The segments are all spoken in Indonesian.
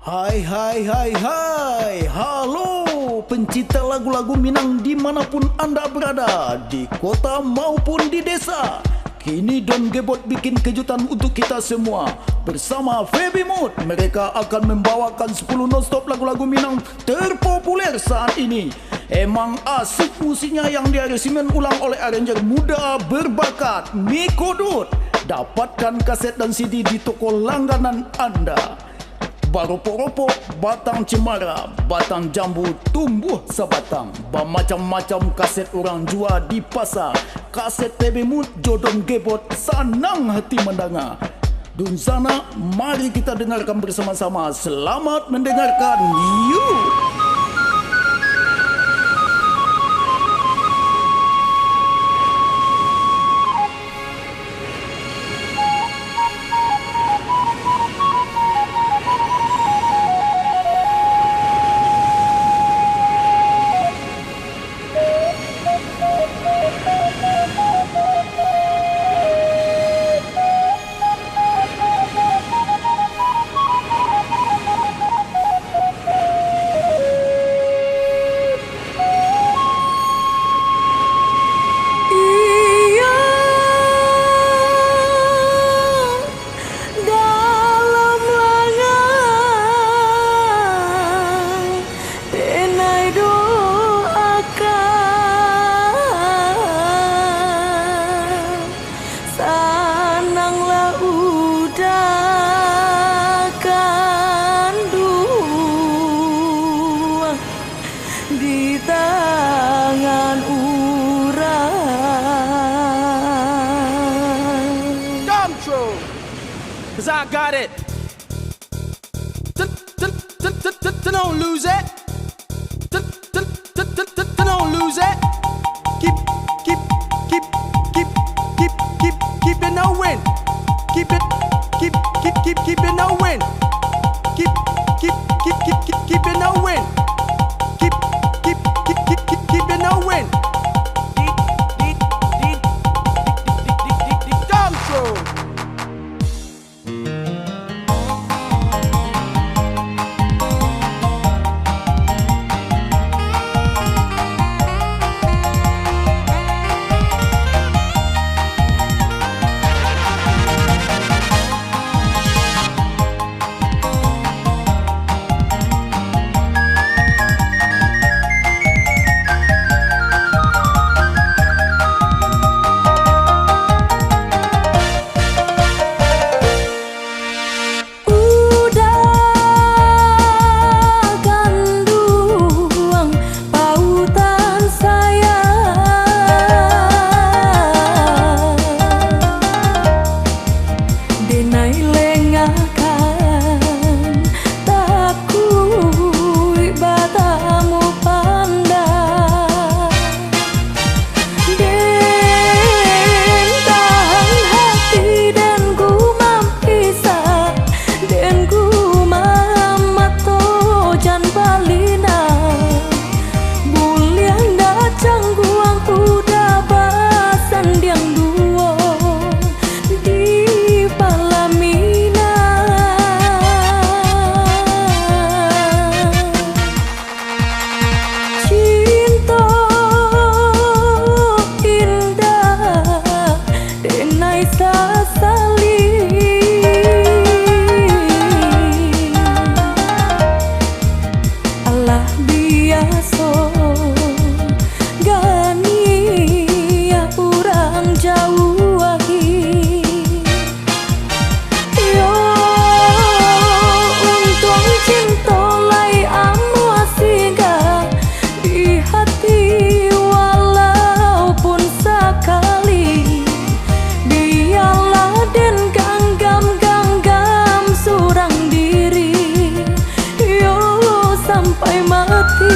Hai hai hai hai. Halo pencinta lagu-lagu Minang dimanapun Anda berada, di kota maupun di desa. Kini Don Gebot bikin kejutan untuk kita semua. Bersama Feby Mood, mereka akan membawakan 10 non-stop lagu-lagu Minang terpopuler saat ini. Emang asik musiknya yang diaransemen ulang oleh arranger muda berbakat Miko Dut. Dapatkan kaset dan CD di toko langganan Anda. Baropo-ropo, batang cemara, batang jambu tumbuh sebatang. Bermacam-macam kaset orang jual di pasar. Kaset Feby Mood, Don Gebot, senang hati mendengar. Dun sana, mari kita dengarkan bersama-sama. Selamat mendengarkan. Yuk! Di tangan urang. Come true, 'cause I got it. Don't lose it. Don't lose it. Keep it no win. Keep it no win. Keep it no win. Keep it no win. Come true. Sampai mati.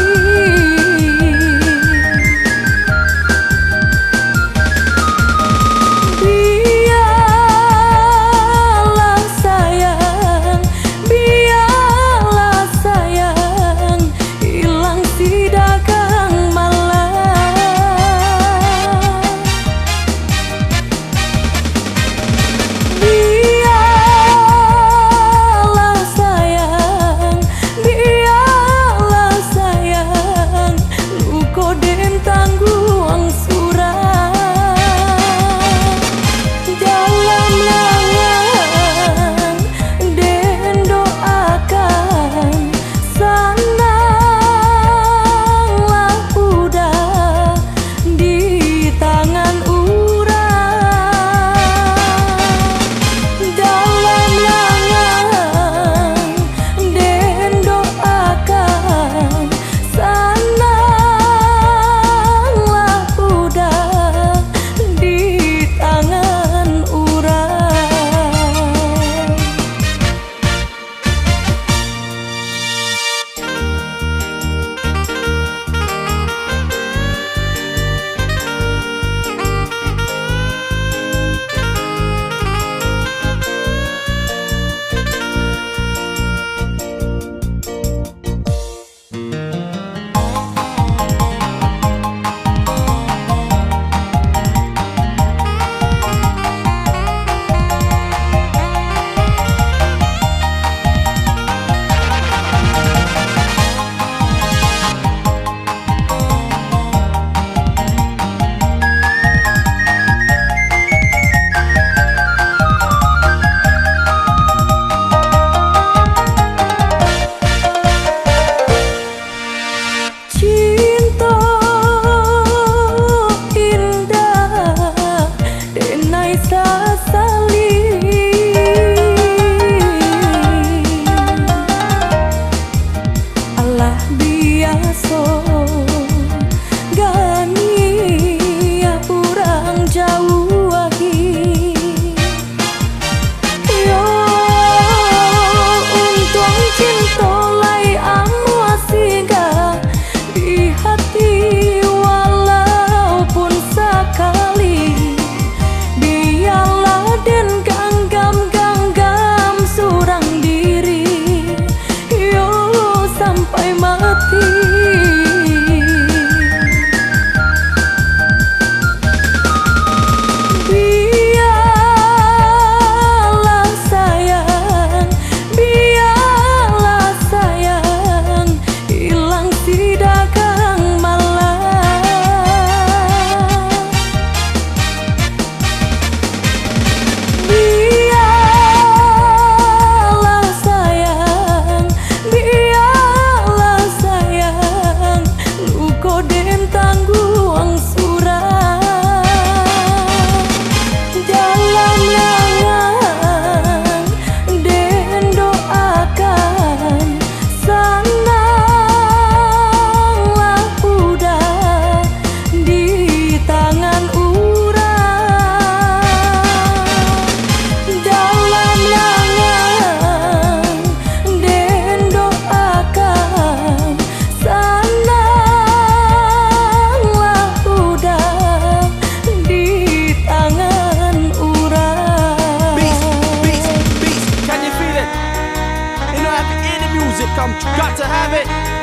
music come, got to have it.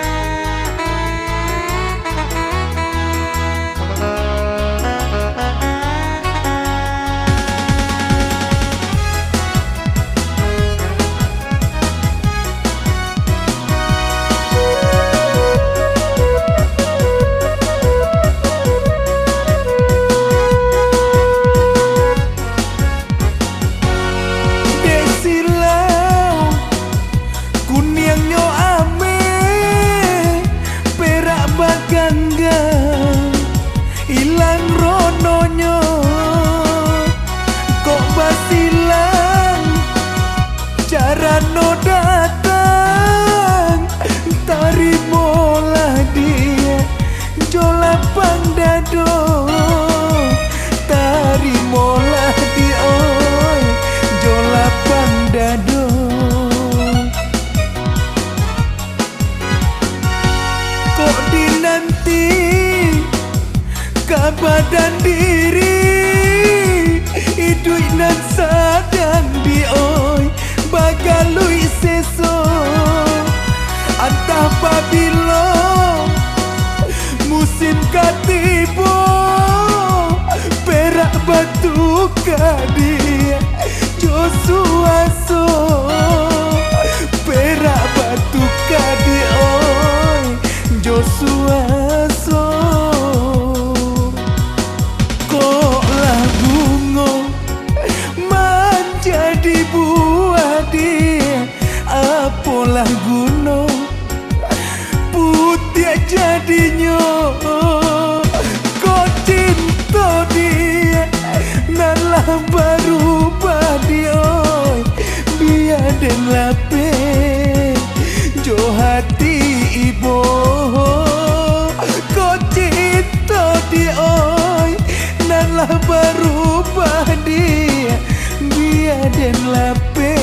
Ilang rononyo kok basilang cara no datang tarimolah dia jolapang dado tarimolah dia oi jolapang dado kok dinanti badan diri idui nan sadang dioi bagalui seso antah pabilo musim katibo perak batu kadia Joshua so perak batu kadia oi Joshua so apalah gunung putih jadinya kau cinta dia nalah baru dia biar dan lape jo hati ibu kau cinta dia nalah baru dia biar dan lape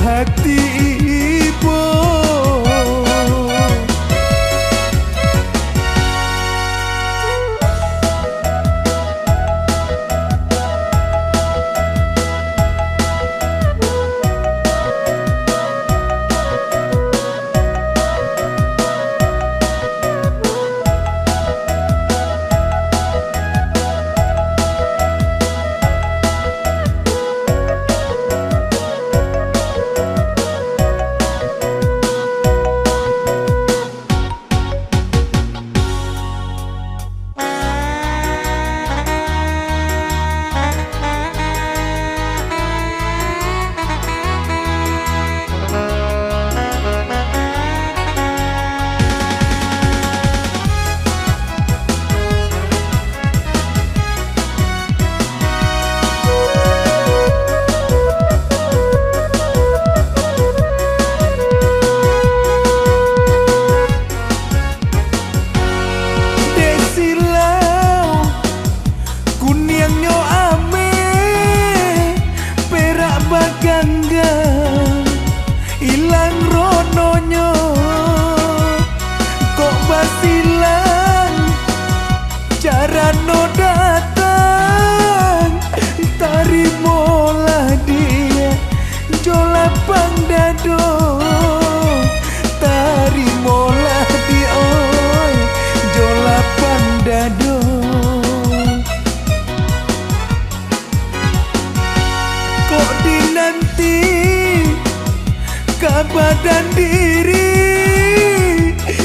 hati ibu ilang rononyo kok basilang cara no datang tarimolah dia jolapang dado tarimolah dia oi jolapang dado kok dinanti badan diri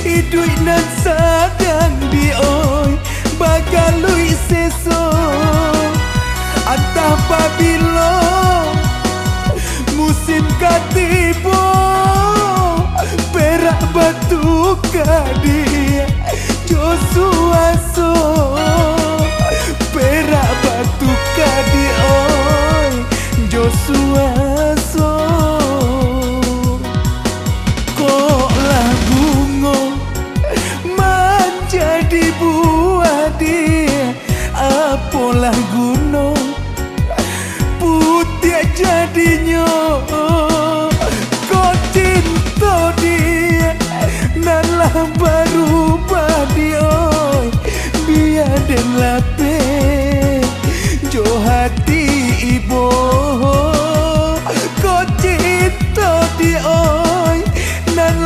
idui nan sadang dioi bagalui seso antah pabilo musim katibo perak batu kadia Joshua so perak batu kadia oi Joshua so apalah gunung putih jadinya kau cinta dia nalah baru dia biar dan lape jo hati ibu kau cinta dia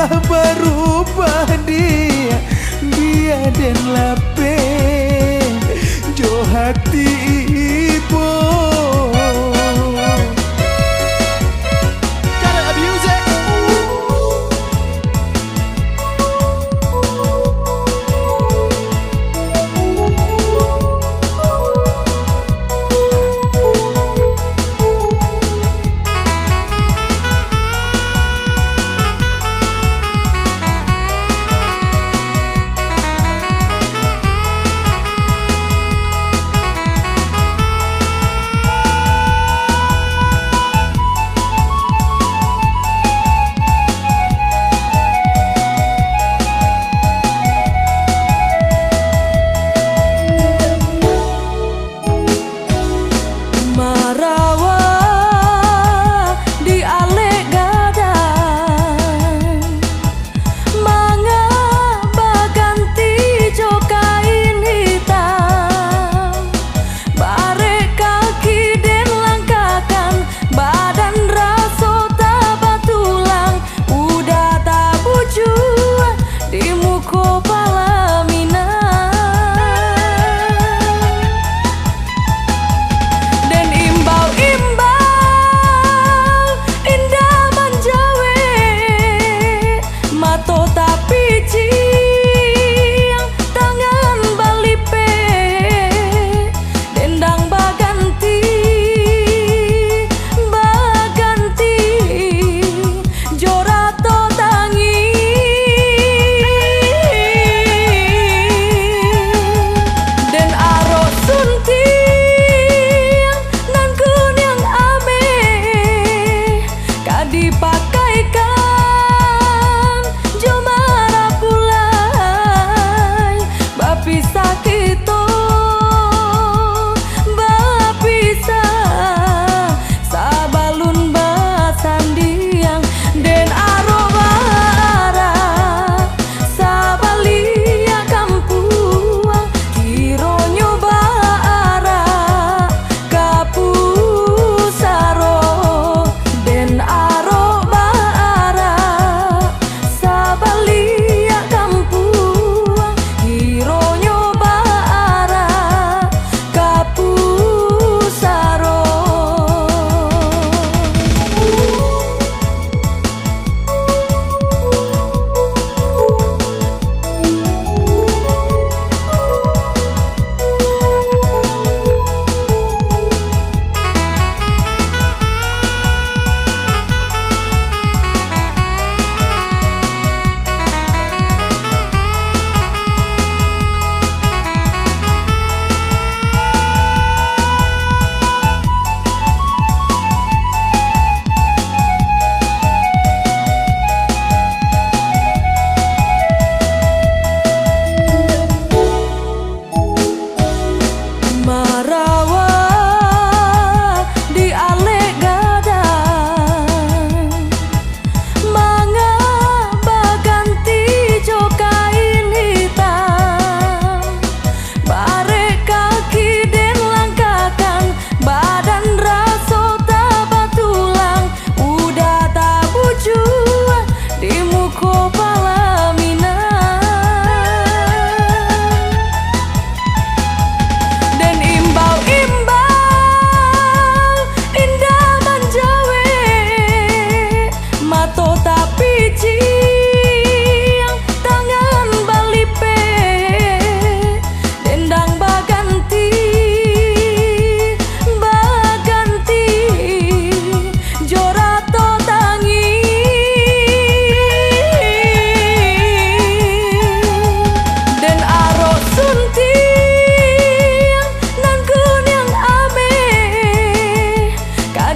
berubah dia den lape jo hati ibu. Gotta abuse it.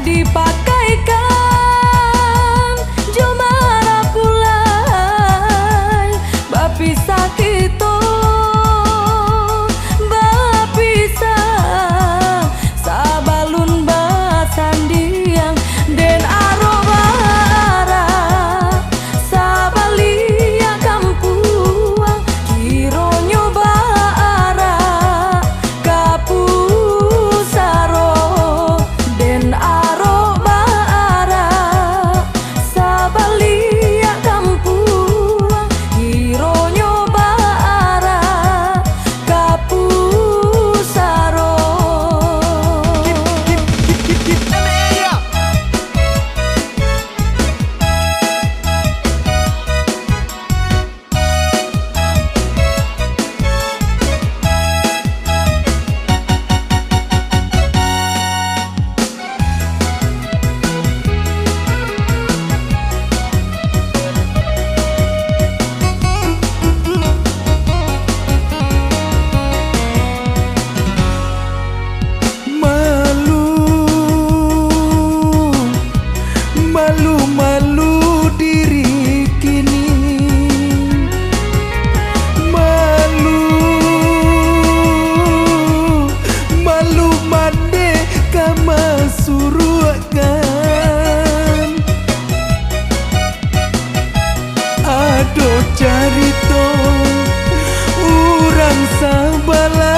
Dipakaikan jomara pula ado carito urang sabala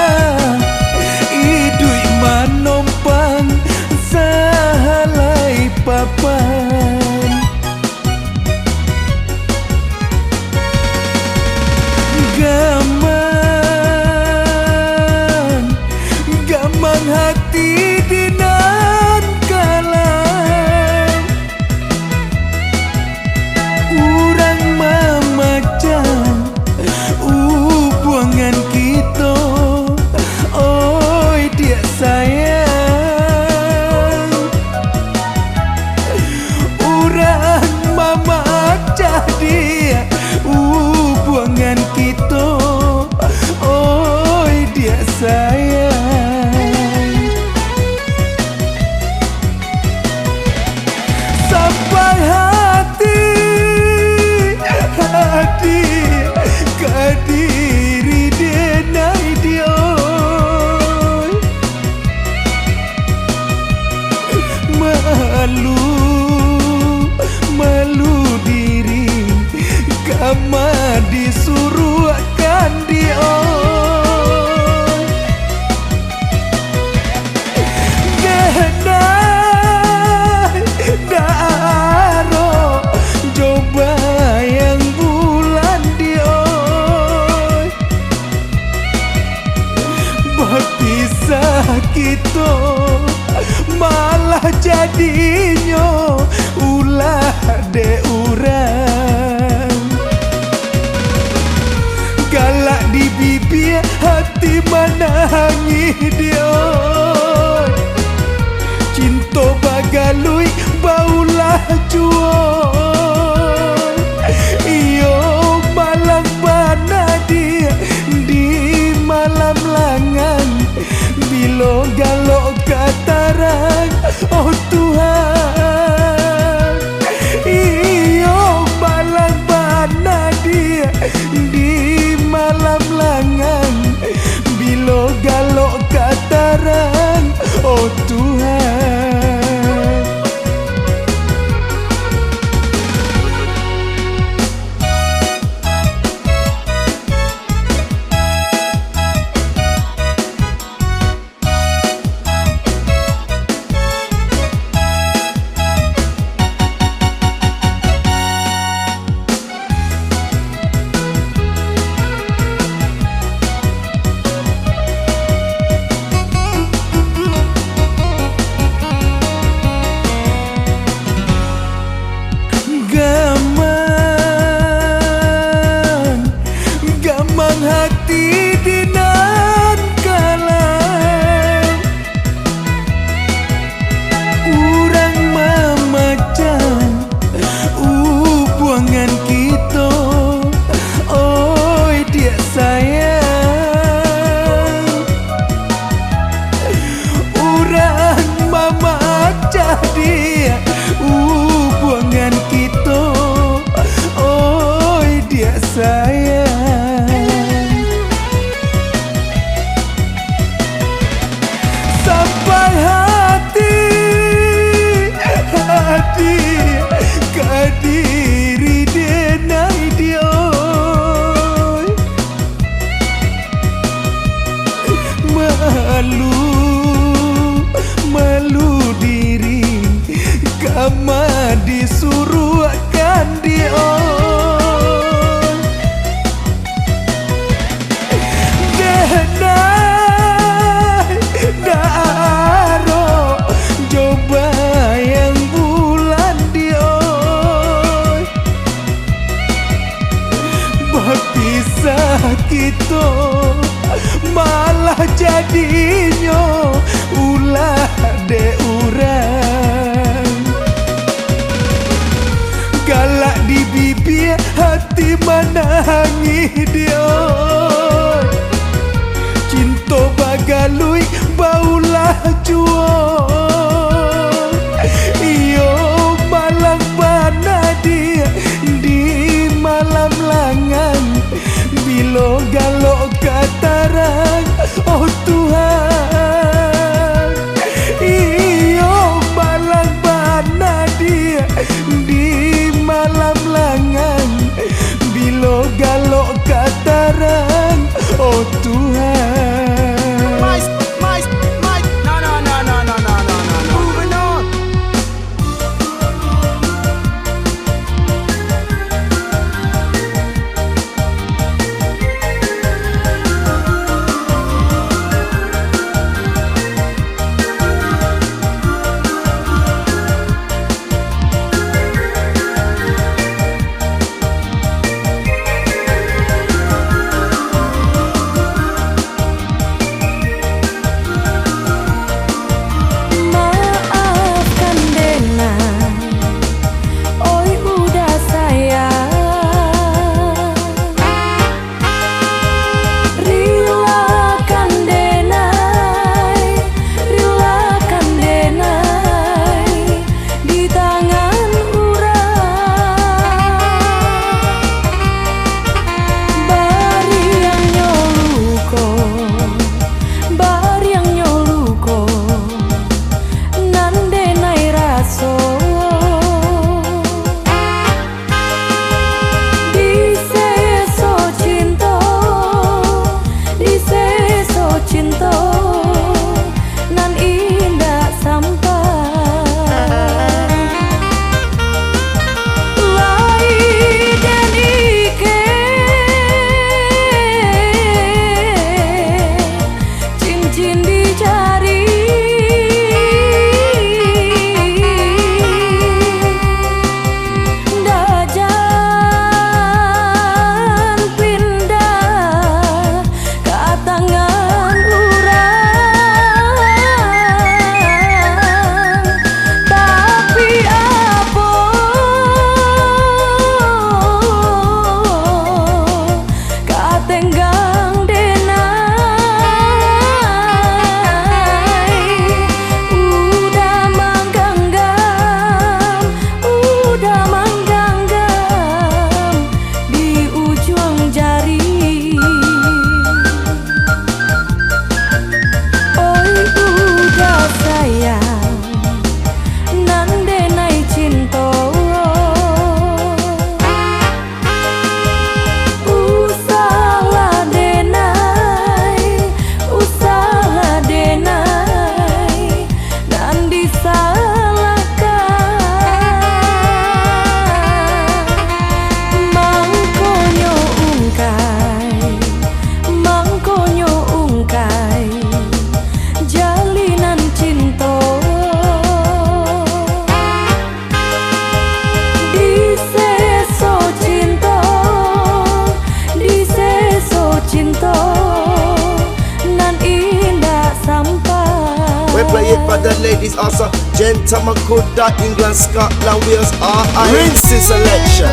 idui manompang sahalai papan gamang hati dinan kalam urang mamacan hubungan kita oi dia sayang urang mamacan dia hubungan kita oi dia sayang sampai hati kadiri denai dia malu diri kama disuruh akan dia genai daro coba yang bulan dia berpisah kita malah jadinya ulah de urang galak di bibir hati menangi dia cinta bagalui baulah jual iyo malang bana dia di malam langan bilo galok katarang oh Tuhan iyo malang bana dia di malam langan bilo galok katarang oh Tuhan gamang hati dinan kalam urang mamacan hubungan kita oi dia sayang urang mamacan dia hubungan kita oi dia sayang sampai hati kadiri denai dia malu diri kama disuruh akan dia genai daro coba yang bulan dia berpisah kita malah jadinya ulah de urang galak di bibir hati menangi dia cinta bagalui baulah jual iyo malang bana dia di malam langan bilo galok katarang oh Tuhan iyo malang bana dia di malam langan for the ladies also. Gentlemen, Kuda, England, Scotland, Wales, R.I. Rinse selection.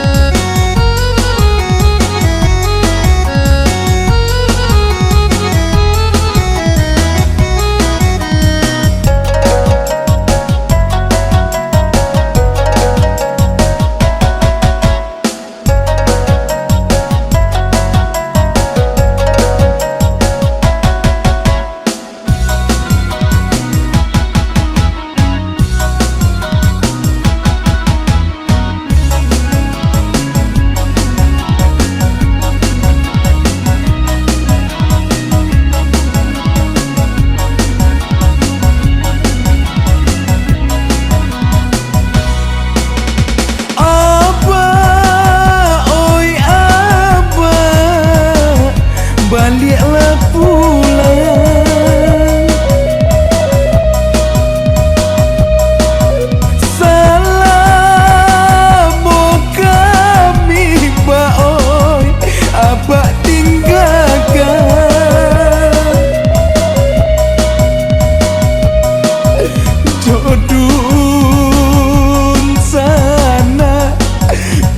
Baliklah pulang, salam kami baoi, abak tinggalkan jodun sana,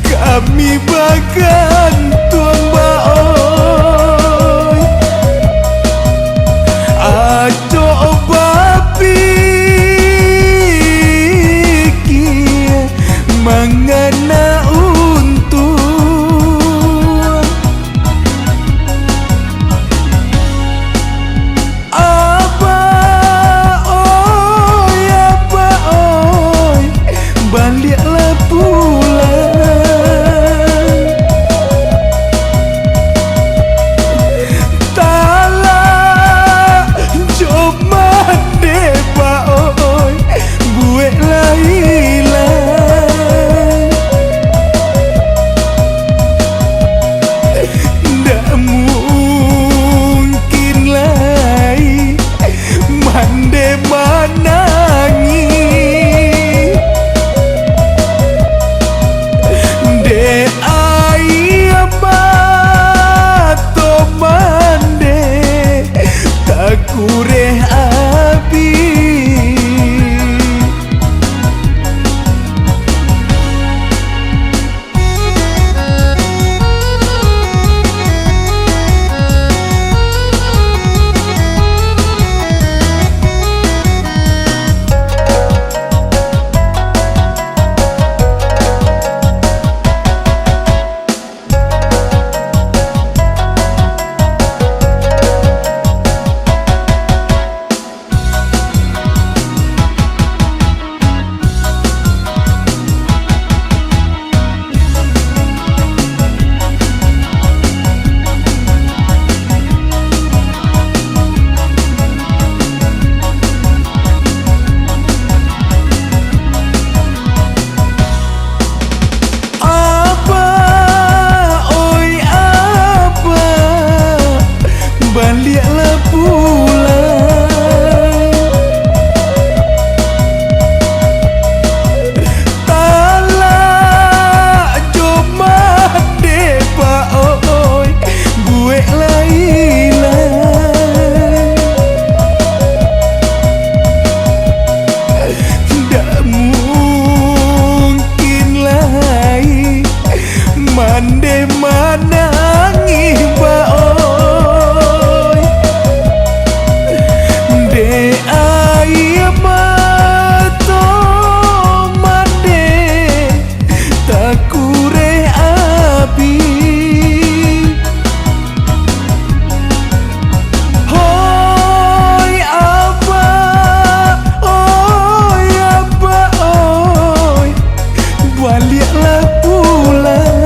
kami bagan tuan baoi. Coba pikir mengena untung apa oi, baliklah pulang. Kureh abi baliklah pulang, talak jomah depa oi, gue lah hilang. Tak mungkin lagi mande manangi ba oi, de ai mato mande tak kure abi. Hoi apa oi, baliklah pulang.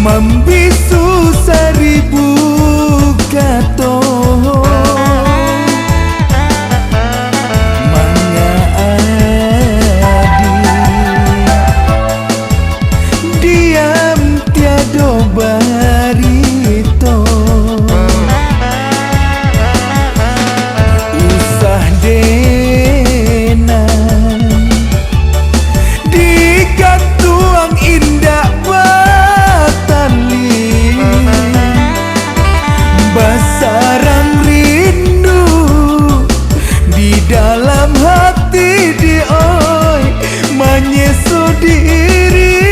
membisu seribu kato manga adi diam tiado barito usah denan dikatuang indah batali basarang rindu di dalam hati dioi menyesu diri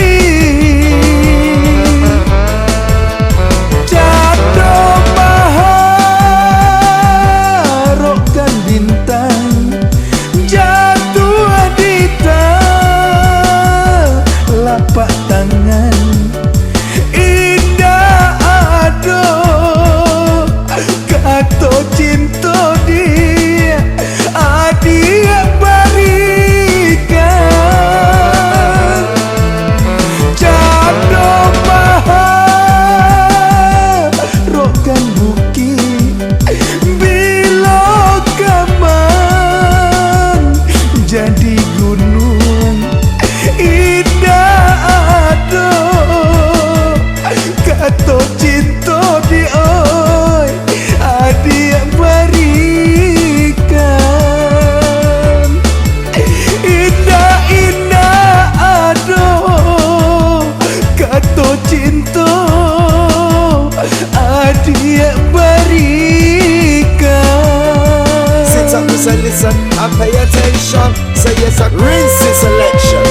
jatuh maharokkan bintang jatuh adita lapak tangan indah ado kato cinta dia adia barikan jado maharokkan bukit bila kaman jadi gunung indah ado kato cinta di oi adia barikan indah ado kato cinta adia barikan. Sit up and listen and pay attention. Say yes, a Rinsey selection.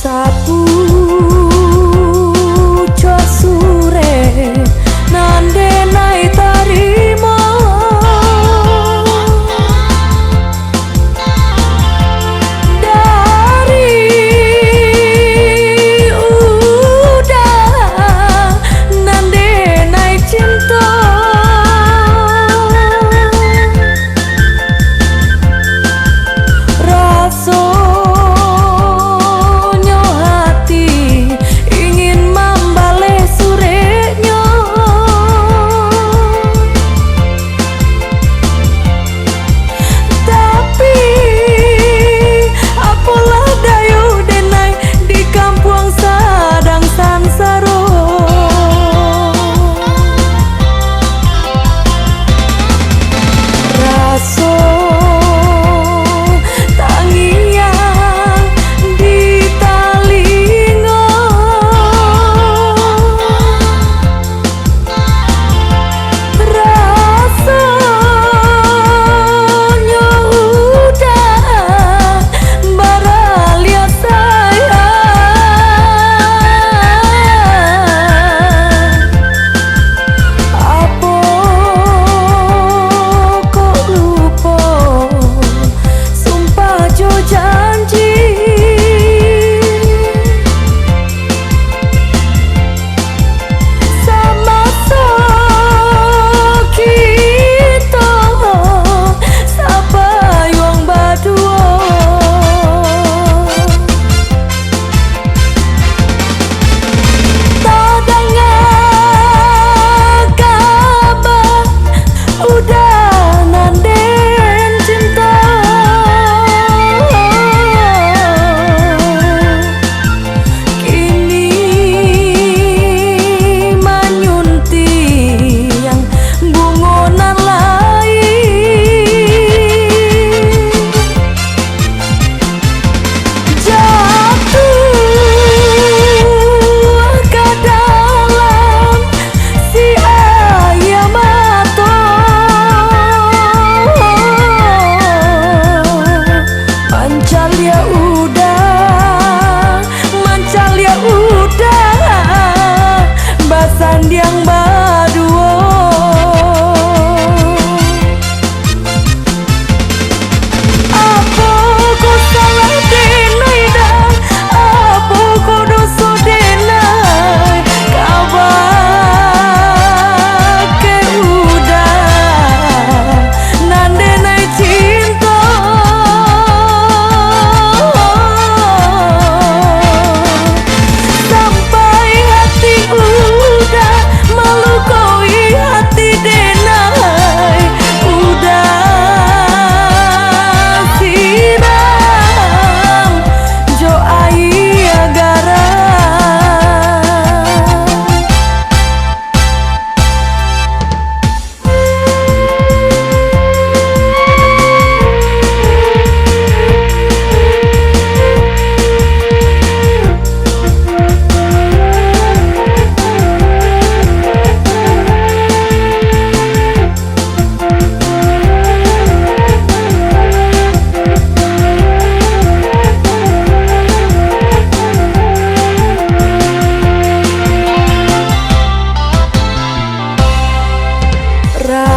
Sa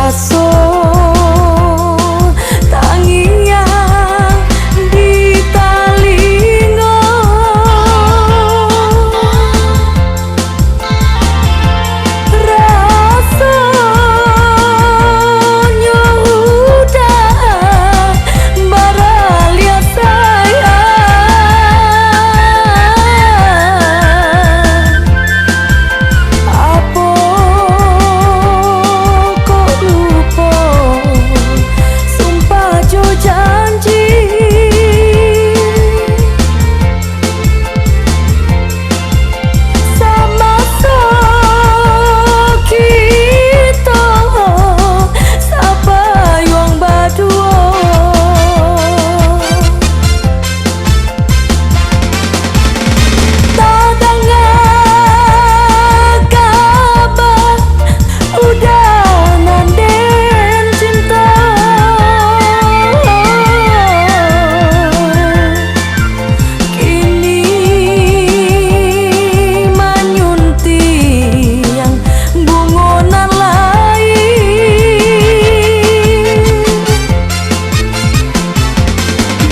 raso tangian di talingo raso nyudah baralia sayang apa kok lupa sumpah jo janji sama kita sapa yang berdua tak dengar kabar udah nanden cinta kini manyunti yang bungonan lain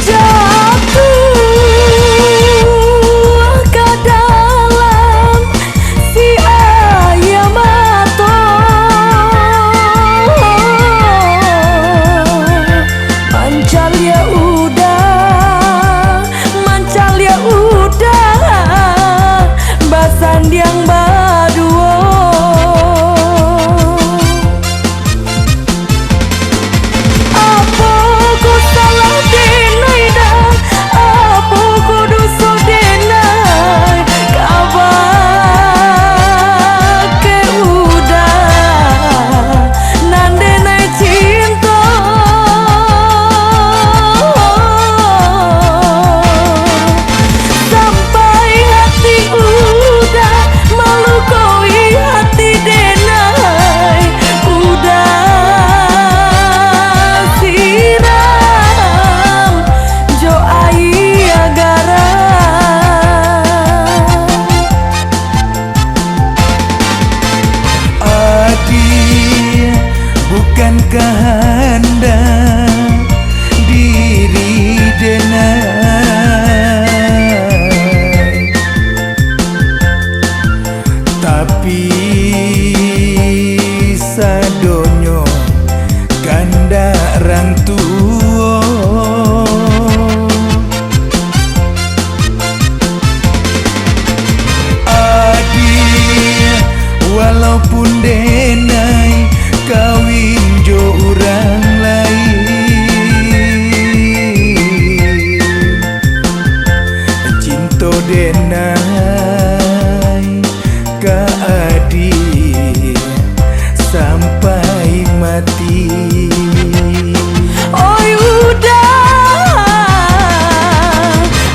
jatuh ke dalam si ayam mato mancal ya udah basan yang berdua apa ku salah denai dah apa ku dosa denai kabar ke udah nan denai cinta sampai hati udah malu koi hati denai udah siram jo air garam Adil, bukankah anda diri denai, tapi sadonyo kanda rang tua. Adil, walaupun denai kawin jo orang lain, cinta denai ka adil sampai mati. oi udah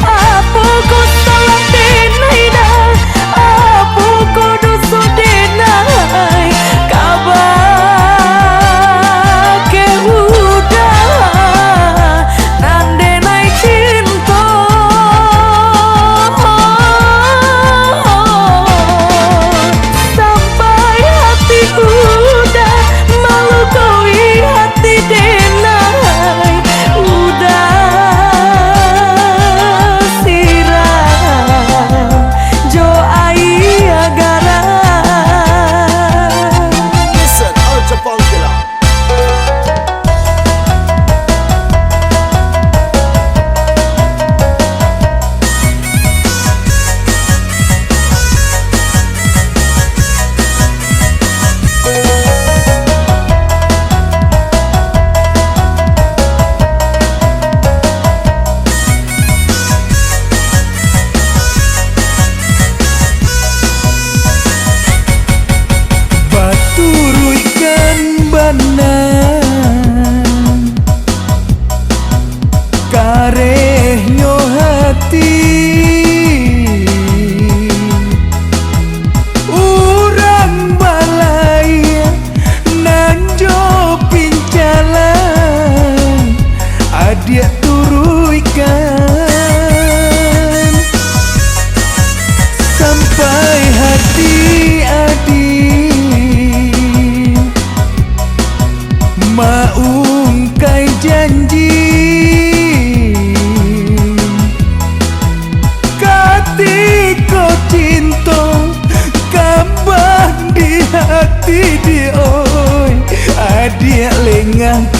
apa ku salah denai dah apa ku dosa denai kabar ke udah nan denai cinta sampai hati udah malu koi hati denai Ayah